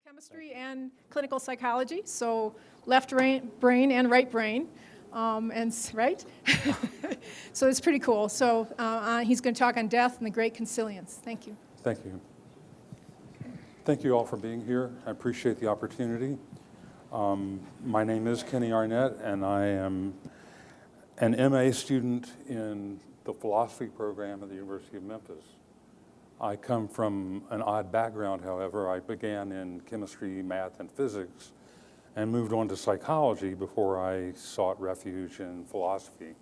chemistry and clinical psychology, so left brain and right brain, right? So it's pretty cool. So he's going to talk on death and the great consilience. Thank you. Thank you. Thank you all for being here. I appreciate the opportunity. My name is Kenny Arnette, and I am an MA student in the philosophy program at the University of Memphis. I come from an odd background, however. I began in chemistry, math, and physics, and moved on to psychology before I sought refuge in philosophy.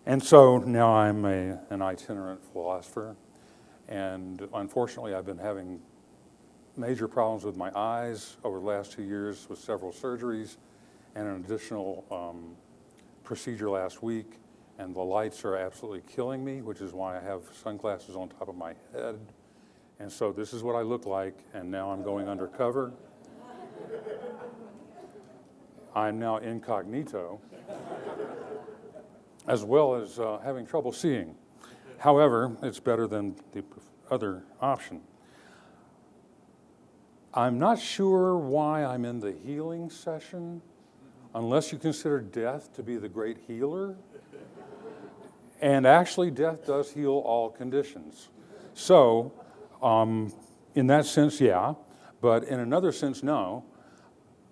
And so now I'm an itinerant philosopher, and unfortunately I've been having major problems with my eyes over the last 2 years with several surgeries and an additional procedure last week. And the lights are absolutely killing me, which is why I have sunglasses on top of my head. And so this is what I look like, and now I'm going undercover. I'm now incognito, as well as having trouble seeing. However, it's better than the other option. I'm not sure why I'm in the healing session, unless you consider death to be the great healer. And actually, death does heal all conditions. So, in that sense, yeah. But in another sense, no.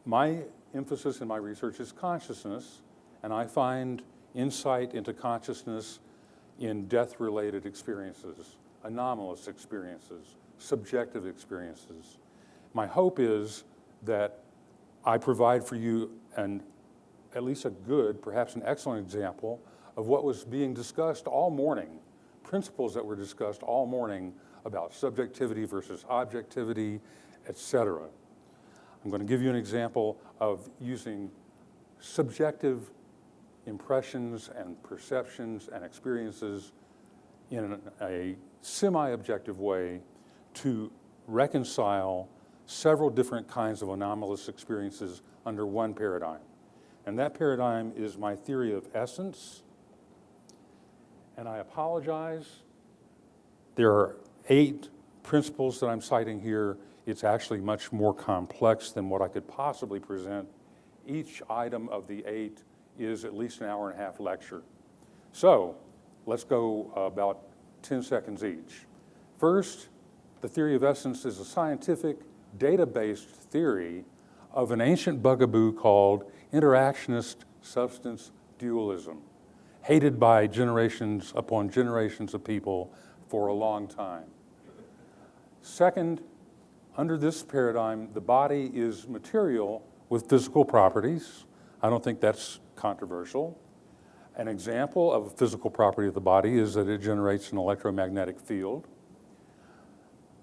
My emphasis in my research is consciousness, and I find insight into consciousness in death-related experiences, anomalous experiences, subjective experiences. My hope is that I provide for you at least a good, perhaps an excellent example of what was being discussed all morning, principles that were discussed all morning about subjectivity versus objectivity, etc. I'm going to give you an example of using subjective impressions and perceptions and experiences in a semi-objective way to reconcile several different kinds of anomalous experiences under one paradigm. And that paradigm is my theory of essence. And I apologize. There are 8 principles that I'm citing here. It's actually much more complex than what I could possibly present. Each item of the 8 is at least an hour-and-a-half lecture. So let's go about 10 seconds each. First, the theory of essence is a scientific, data-based theory of an ancient bugaboo called interactionist substance dualism, hated by generations upon generations of people for a long time. Second, under this paradigm, the body is material with physical properties. I don't think that's controversial. An example of a physical property of the body is that it generates an electromagnetic field.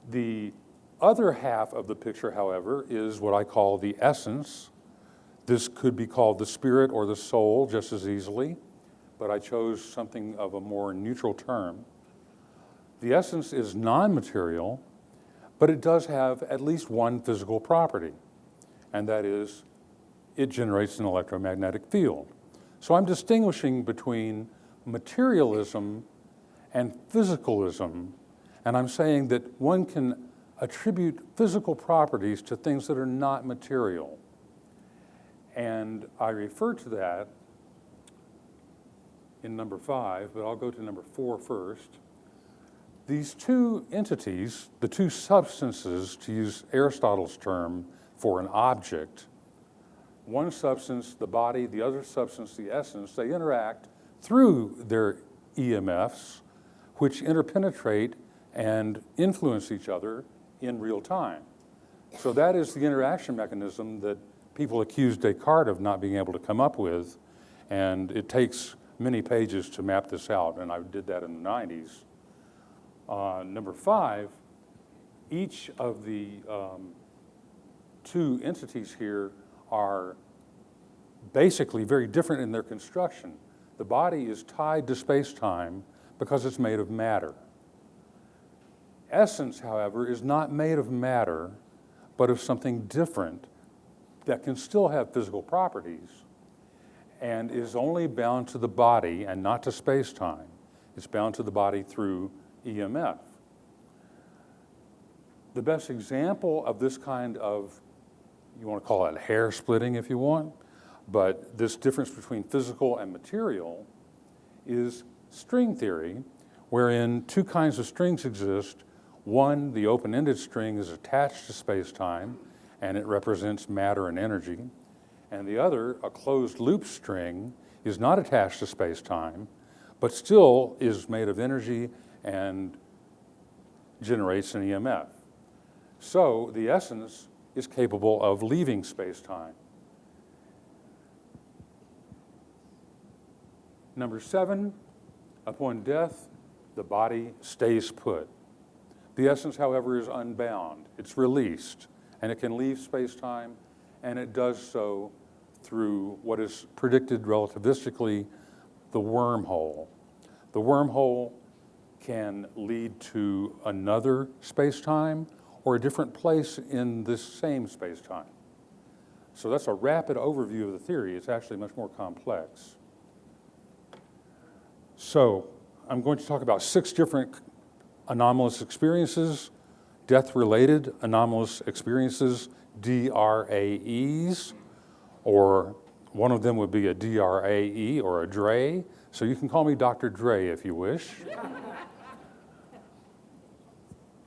The other half of the picture, however, is what I call the essence. This could be called the spirit or the soul just as easily, but I chose something of a more neutral term. The essence is non-material, but it does have at least one physical property, and that is it generates an electromagnetic field. So I'm distinguishing between materialism and physicalism, and I'm saying that one can attribute physical properties to things that are not material. And I refer to that in number 5, but I'll go to number 4 first. These two entities, the two substances, to use Aristotle's term for an object, one substance, the body, the other substance, the essence, they interact through their EMFs, which interpenetrate and influence each other in real time. So that is the interaction mechanism that people accuse Descartes of not being able to come up with, and it takes many pages to map this out, and I did that in the 90s. Number 5, each of the 2 entities here are basically very different in their construction. The body is tied to space-time because it's made of matter. Essence, however, is not made of matter, but of something different that can still have physical properties and is only bound to the body and not to space-time. It's bound to the body through EMF. The best example of this kind of, you want to call it hair splitting if you want, but this difference between physical and material is string theory, wherein two kinds of strings exist. One, the open-ended string, is attached to space-time, and it represents matter and energy. And the other, a closed-loop string, is not attached to space-time, but still is made of energy and generates an EMF. So the essence is capable of leaving space-time. Number 7, upon death, the body stays put. The essence, however, is unbound. It's released, and it can leave space-time, and it does so through what is predicted relativistically, the wormhole. The wormhole can lead to another space-time or a different place in this same space-time. So that's a rapid overview of the theory. It's actually much more complex. So I'm going to talk about 6 different anomalous experiences, death-related anomalous experiences, DRAEs, or one of them would be a DRAE or a DRE. So you can call me Dr. Dre if you wish.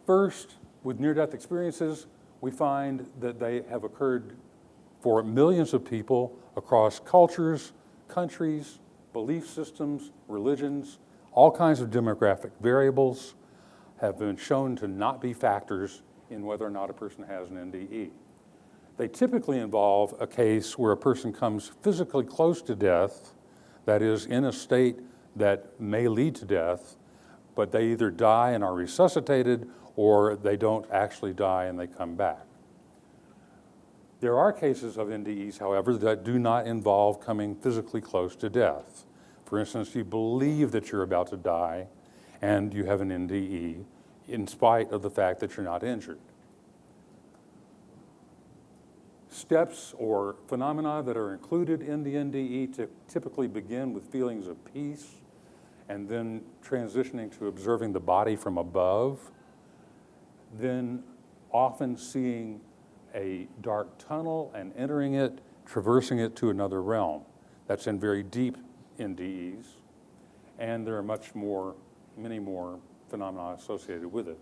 First, with near-death experiences, we find that they have occurred for millions of people across cultures, countries, belief systems, religions. All kinds of demographic variables have been shown to not be factors in whether or not a person has an NDE. They typically involve a case where a person comes physically close to death, that is, in a state that may lead to death, but they either die and are resuscitated or they don't actually die and they come back. There are cases of NDEs, however, that do not involve coming physically close to death. For instance, you believe that you're about to die and you have an NDE in spite of the fact that you're not injured. Steps or phenomena that are included in the NDE typically begin with feelings of peace and then transitioning to observing the body from above, then often seeing a dark tunnel and entering it, traversing it to another realm. That's in very deep NDEs, and there are many more phenomena associated with it.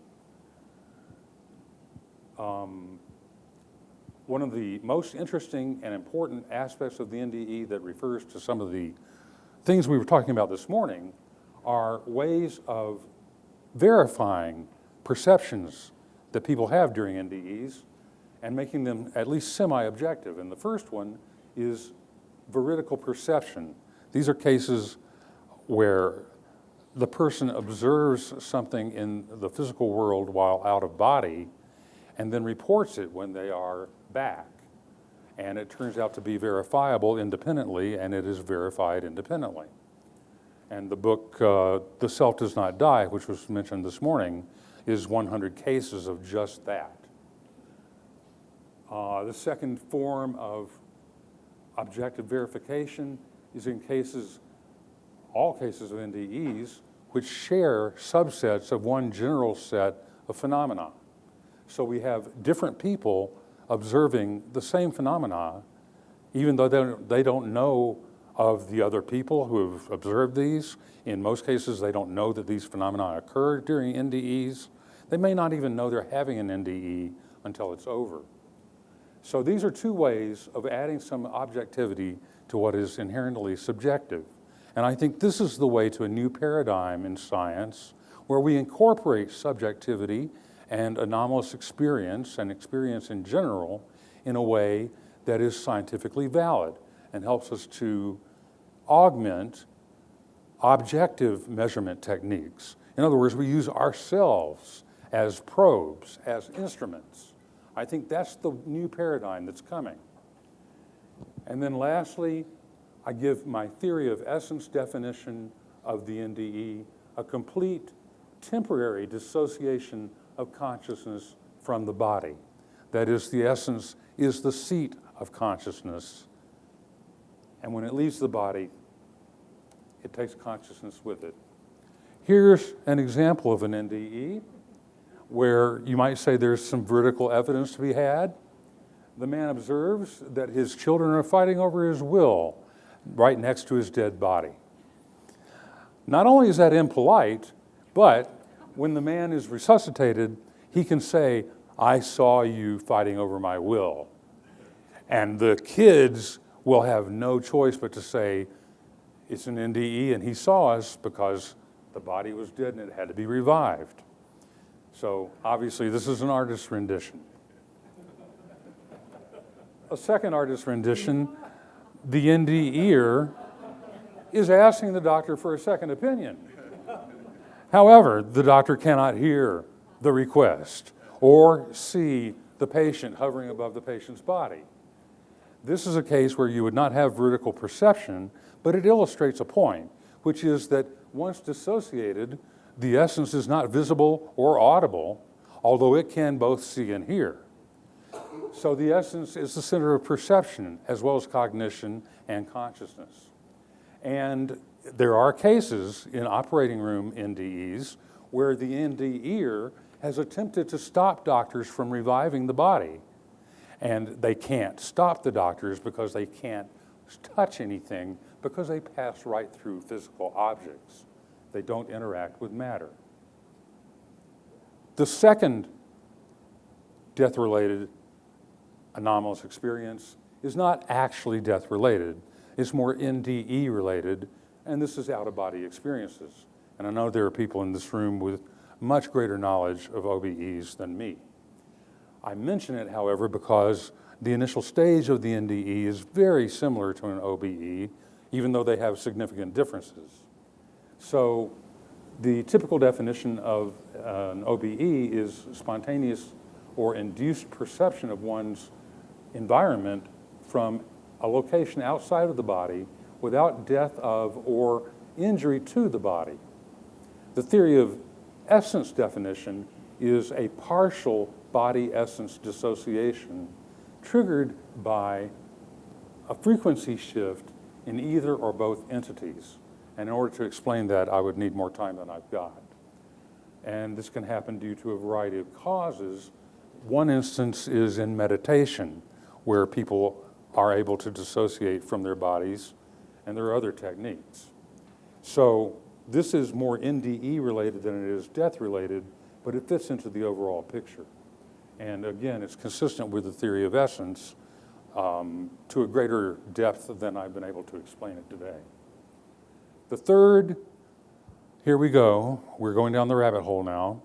One of the most interesting and important aspects of the NDE that refers to some of the things we were talking about this morning are ways of verifying perceptions that people have during NDEs and making them at least semi-objective. And the first one is veridical perception. These are cases where the person observes something in the physical world while out of body and then reports it when they are back. And it turns out to be verifiable independently, and it is verified independently. And the book, The Self Does Not Die, which was mentioned this morning, is 100 cases of just that. The second form of objective verification is in all cases of NDEs, which share subsets of one general set of phenomena. So we have different people observing the same phenomena, even though they don't know of the other people who have observed these. In most cases, they don't know that these phenomena occur during NDEs. They may not even know they're having an NDE until it's over. So these are 2 ways of adding some objectivity to what is inherently subjective. And I think this is the way to a new paradigm in science where we incorporate subjectivity and anomalous experience and experience in general in a way that is scientifically valid and helps us to augment objective measurement techniques. In other words, we use ourselves as probes, as instruments. I think that's the new paradigm that's coming. And then lastly, I give my theory of essence definition of the NDE, a complete temporary dissociation of consciousness from the body. That is, the essence is the seat of consciousness. And when it leaves the body, it takes consciousness with it. Here's an example of an NDE. where you might say there's some vertical evidence to be had. The man observes that his children are fighting over his will right next to his dead body. Not only is that impolite, but when the man is resuscitated, he can say, I saw you fighting over my will. And the kids will have no choice but to say, it's an NDE and he saw us because the body was dead and it had to be revived. So obviously this is an artist's rendition. A second artist's rendition, the NDEer is asking the doctor for a second opinion. However, the doctor cannot hear the request or see the patient hovering above the patient's body. This is a case where you would not have vertical perception, but it illustrates a point, which is that once dissociated, the essence is not visible or audible, although it can both see and hear. So the essence is the center of perception, as well as cognition and consciousness. And there are cases in operating room NDEs where the NDEer has attempted to stop doctors from reviving the body. And they can't stop the doctors because they can't touch anything because they pass right through physical objects. They don't interact with matter. The second death-related anomalous experience is not actually death-related. It's more NDE-related, and this is out-of-body experiences. And I know there are people in this room with much greater knowledge of OBEs than me. I mention it, however, because the initial stage of the NDE is very similar to an OBE, even though they have significant differences. So the typical definition of an OBE is spontaneous or induced perception of one's environment from a location outside of the body without death of or injury to the body. The theory of essence definition is a partial body-essence dissociation triggered by a frequency shift in either or both entities. And in order to explain that, I would need more time than I've got. And this can happen due to a variety of causes. One instance is in meditation, where people are able to dissociate from their bodies, and there are other techniques. So this is more NDE related than it is death related, but it fits into the overall picture. And again, it's consistent with the theory of essence to a greater depth than I've been able to explain it today. The third, here we go, we're going down the rabbit hole now,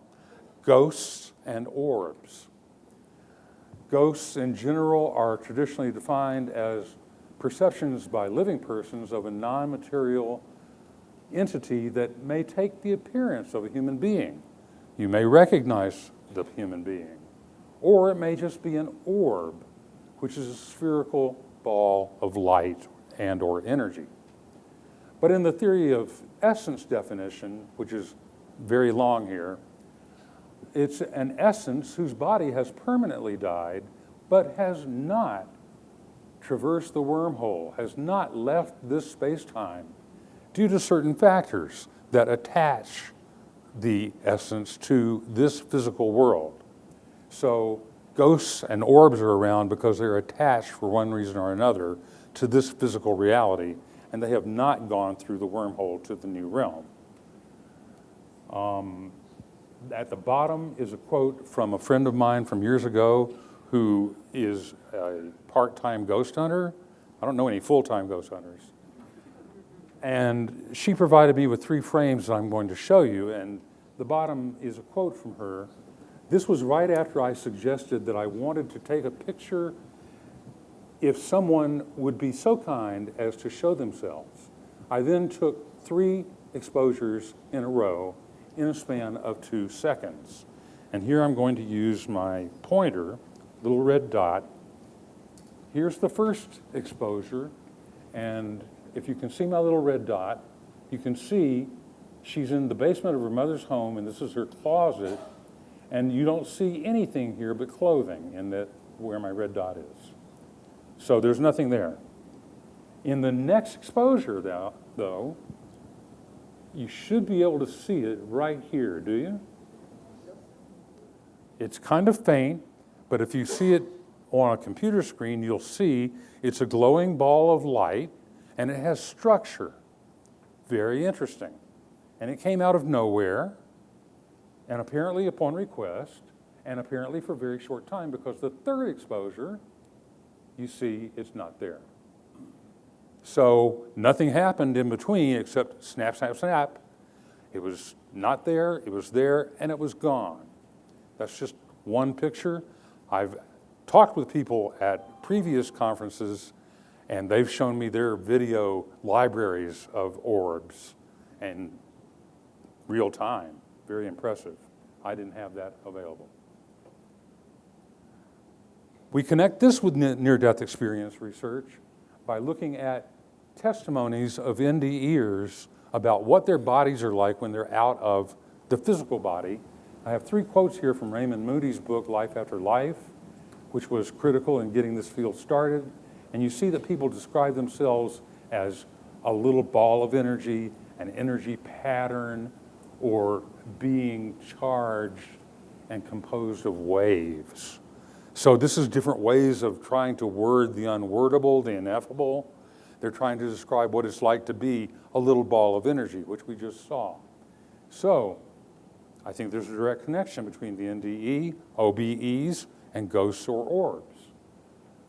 ghosts and orbs. Ghosts in general are traditionally defined as perceptions by living persons of a non-material entity that may take the appearance of a human being. You may recognize the human being, or it may just be an orb, which is a spherical ball of light and or energy. But in the theory of essence definition, which is very long here, it's an essence whose body has permanently died, but has not traversed the wormhole, has not left this space-time due to certain factors that attach the essence to this physical world. So ghosts and orbs are around because they're attached for one reason or another to this physical reality, and they have not gone through the wormhole to the new realm. At the bottom is a quote from a friend of mine from years ago who is a part-time ghost hunter. I don't know any full-time ghost hunters. And she provided me with 3 frames that I'm going to show you, and the bottom is a quote from her. This was right after I suggested that I wanted to take a picture if someone would be so kind as to show themselves. I then took 3 exposures in a row in a span of 2 seconds. And here I'm going to use my pointer, little red dot. Here's the first exposure, and if you can see my little red dot, you can see she's in the basement of her mother's home, and this is her closet, and you don't see anything here but clothing in that where my red dot is. So there's nothing there. In the next exposure, though, you should be able to see it right here, do you? It's kind of faint, but if you see it on a computer screen, you'll see it's a glowing ball of light, and it has structure. Very interesting. And it came out of nowhere, and apparently upon request, and apparently for a very short time, because the third exposure, you see it's not there. So nothing happened in between except snap, snap, snap. It was not there, it was there, and it was gone. That's just one picture. I've talked with people at previous conferences, and they've shown me their video libraries of orbs and real time. Very impressive. I didn't have that available. We connect this with near-death experience research by looking at testimonies of NDEs about what their bodies are like when they're out of the physical body. I have 3 quotes here from Raymond Moody's book, Life After Life, which was critical in getting this field started. And you see that people describe themselves as a little ball of energy, an energy pattern, or being charged and composed of waves. So this is different ways of trying to word the unwordable, the ineffable. They're trying to describe what it's like to be a little ball of energy, which we just saw. So I think there's a direct connection between the NDE, OBEs, and ghosts or orbs.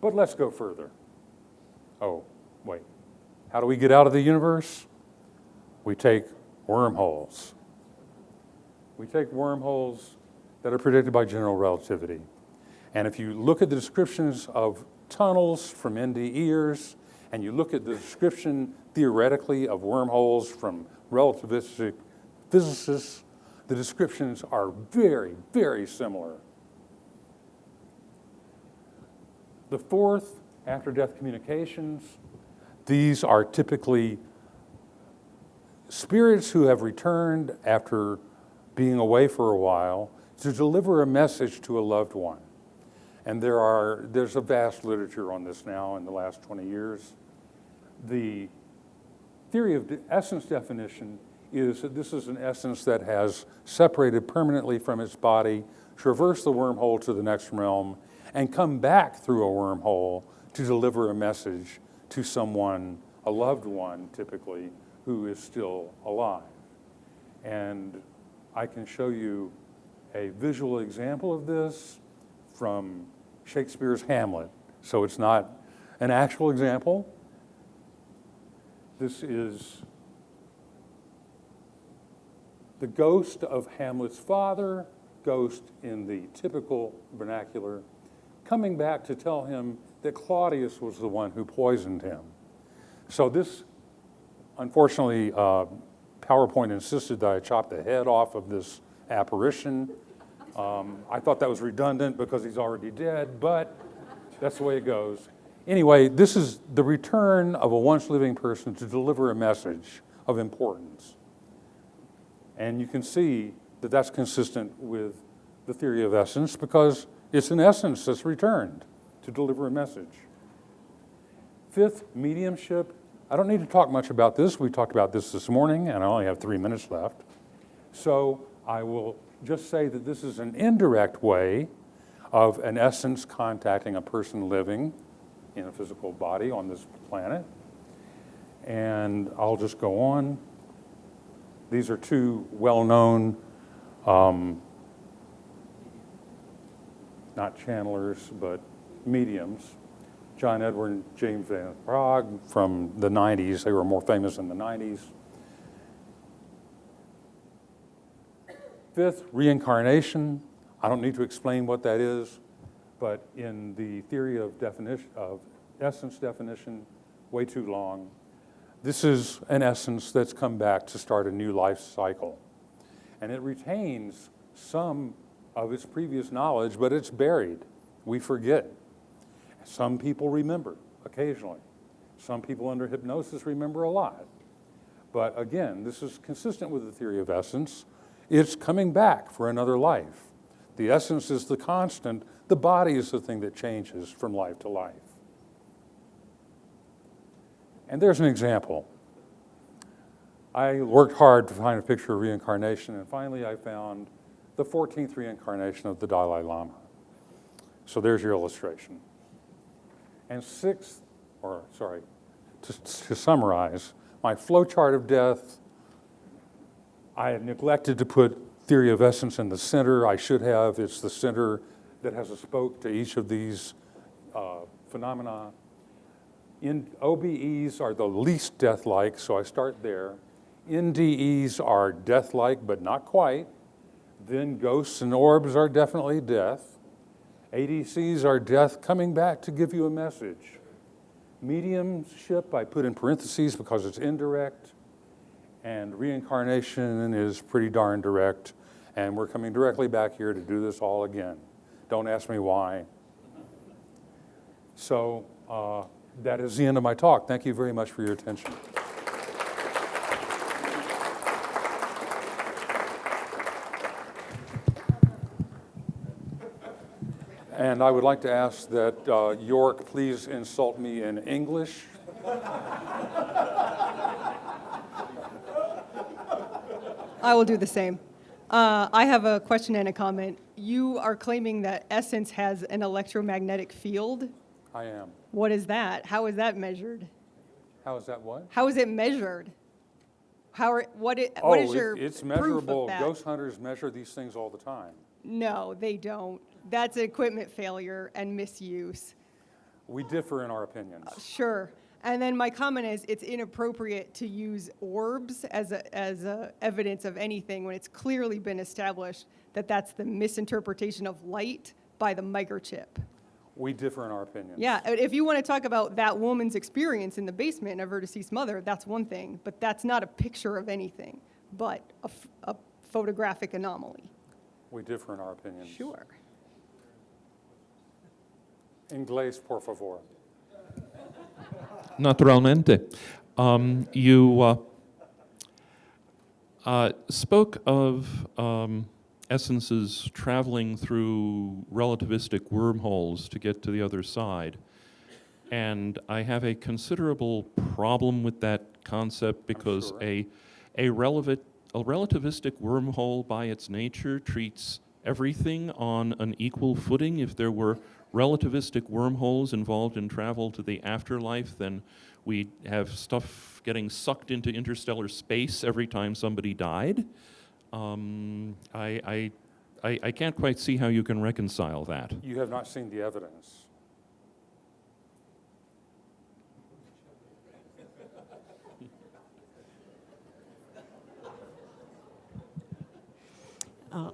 But let's go further. Oh, wait. How do we get out of the universe? We take wormholes. We take wormholes that are predicted by general relativity. And if you look at the descriptions of tunnels from NDEs, and you look at the description theoretically of wormholes from relativistic physicists, the descriptions are very, very similar. The fourth, after-death communications, these are typically spirits who have returned after being away for a while to deliver a message to a loved one. And there's a vast literature on this now in the last 20 years. The theory of essence definition is that this is an essence that has separated permanently from its body, traversed the wormhole to the next realm, and come back through a wormhole to deliver a message to someone, a loved one typically, who is still alive. And I can show you a visual example of this from Shakespeare's Hamlet. So it's not an actual example. This is the ghost of Hamlet's father, ghost in the typical vernacular, coming back to tell him that Claudius was the one who poisoned him. So this, unfortunately, PowerPoint insisted that I chop the head off of this apparition. I thought that was redundant because he's already dead, but that's the way it goes. Anyway, this is the return of a once living person to deliver a message of importance. And you can see that that's consistent with the theory of essence because it's an essence that's returned to deliver a message. Fifth, mediumship. I don't need to talk much about this. We talked about this morning, and I only have 3 minutes left. So I will just say that this is an indirect way of an essence contacting a person living in a physical body on this planet. And I'll just go on. These are 2 well-known, not channelers, but mediums. John Edward and James Van Praagh from the 90s. They were more famous in the 90s. Fifth, reincarnation. I don't need to explain what that is, but in the theory of definition, of essence definition, way too long. This is an essence that's come back to start a new life cycle. And it retains some of its previous knowledge, but it's buried. We forget. Some people remember occasionally. Some people under hypnosis remember a lot. But again, this is consistent with the theory of essence. It's coming back for another life. The essence is the constant. The body is the thing that changes from life to life. And there's an example. I worked hard to find a picture of reincarnation, and finally I found the 14th reincarnation of the Dalai Lama. So there's your illustration. And to summarize, my flowchart of death, I had neglected to put theory of essence in the center. I should have. It's the center that has a spoke to each of these phenomena. OBEs are the least death-like, so I start there. NDEs are death-like, but not quite. Then ghosts and orbs are definitely death. ADCs are death coming back to give you a message. Mediumship I put in parentheses because it's indirect. And reincarnation is pretty darn direct. And we're coming directly back here to do this all again. Don't ask me why. So that is the end of my talk. Thank you very much for your attention. And I would like to ask that York please insult me in English. I will do the same. I have a question and a comment. You are claiming that essence has an electromagnetic field. I am. What is that? How is that measured? How is that what? How is it measured? What is your it's proof measurable. of that? Ghost hunters measure these things all the time. No, they don't. That's equipment failure and misuse. We differ in our opinions. Sure. And then my comment is it's inappropriate to use orbs as a evidence of anything when it's clearly been established that that's the misinterpretation of light by the microchip. We differ in our opinions. Yeah, if you want to talk about that woman's experience in the basement of her deceased mother, that's one thing, but that's not a picture of anything, but a photographic anomaly. We differ in our opinions. Sure. Inglés, por favor. Naturalmente. You spoke of essences traveling through relativistic wormholes to get to the other side. And I have a considerable problem with that concept because sure. a relativistic wormhole by its nature treats everything on an equal footing. If there were relativistic wormholes involved in travel to the afterlife, then we'd have stuff getting sucked into interstellar space every time somebody died. I can't quite see how you can reconcile that. You have not seen the evidence.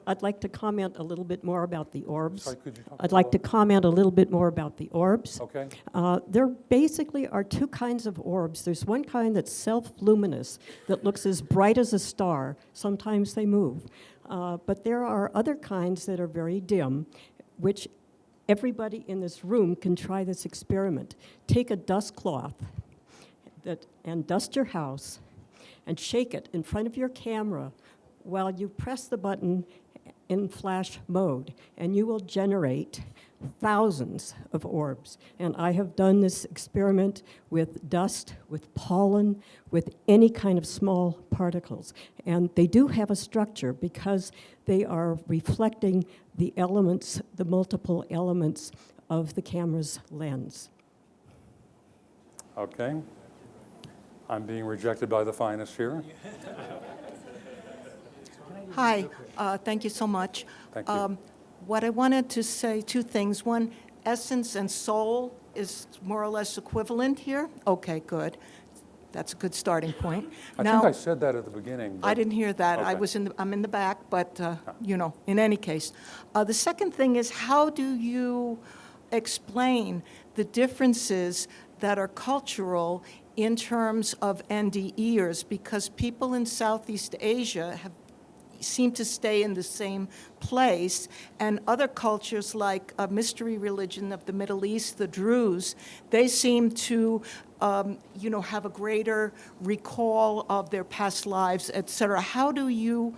I'd like to comment a little bit more about the orbs. Sorry, could you talk I'd like to comment a little bit more about the orbs. Okay. There basically are two kinds of orbs. There's one kind that's self-luminous, that looks as bright as a star. Sometimes they move. But there are other kinds that are very dim, which everybody in this room can try this experiment. Take a dust cloth and dust your house and shake it in front of your camera while you press the button in flash mode, and you will generate thousands of orbs. And I have done this experiment with dust, with pollen, with any kind of small particles. And they do have a structure because they are reflecting the elements, the multiple elements of the camera's lens. Okay. I'm being rejected by the finest here. Hi, thank you so much. Thank you. What I wanted to say, two things. One, essence and soul is more or less equivalent here. Okay, good. That's a good starting point. I think I said that at the beginning. I didn't hear that. Okay. I'm in the back, but, in any case. The second thing is, how do you explain the differences that are cultural in terms of NDEs? Because people in Southeast Asia seem to stay in the same place, and other cultures like a mystery religion of the Middle East, the Druze, they seem to have a greater recall of their past lives, et cetera. How do you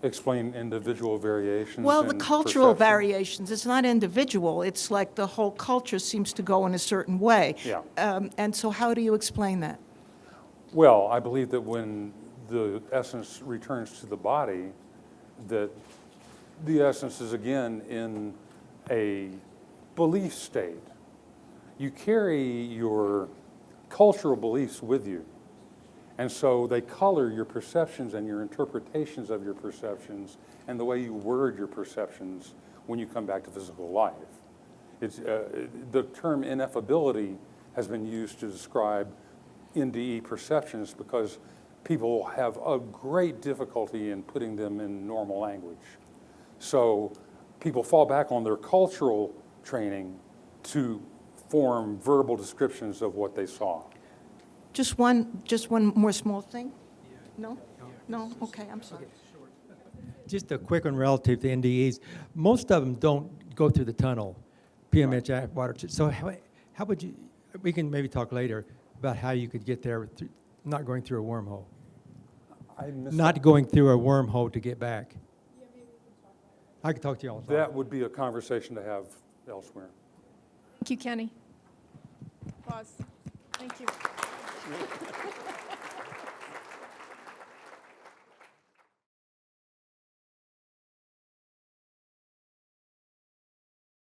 Explain individual variations. well, the in cultural perception. variations, it's not individual, it's like the whole culture seems to go in a certain way. Yeah. And so how do you explain that? Well, I believe that when the essence returns to the body, that the essence is again in a belief state. You carry your cultural beliefs with you. And so they color your perceptions and your interpretations of your perceptions and the way you word your perceptions when you come back to physical life. It's, the term ineffability has been used to describe NDE perceptions because people have a great difficulty in putting them in normal language. So people fall back on their cultural training to form verbal descriptions of what they saw. Just one more small thing? No? No? Okay, I'm sorry. Just a quick one relative to NDEs. Most of them don't go through the tunnel, PMH water. So how would you, we can maybe talk later about how you could get there through, not going through a wormhole. Not going through a wormhole to get back. I could talk to you all. That would be a conversation to have elsewhere. Thank you, Kenny. Pause. Thank you.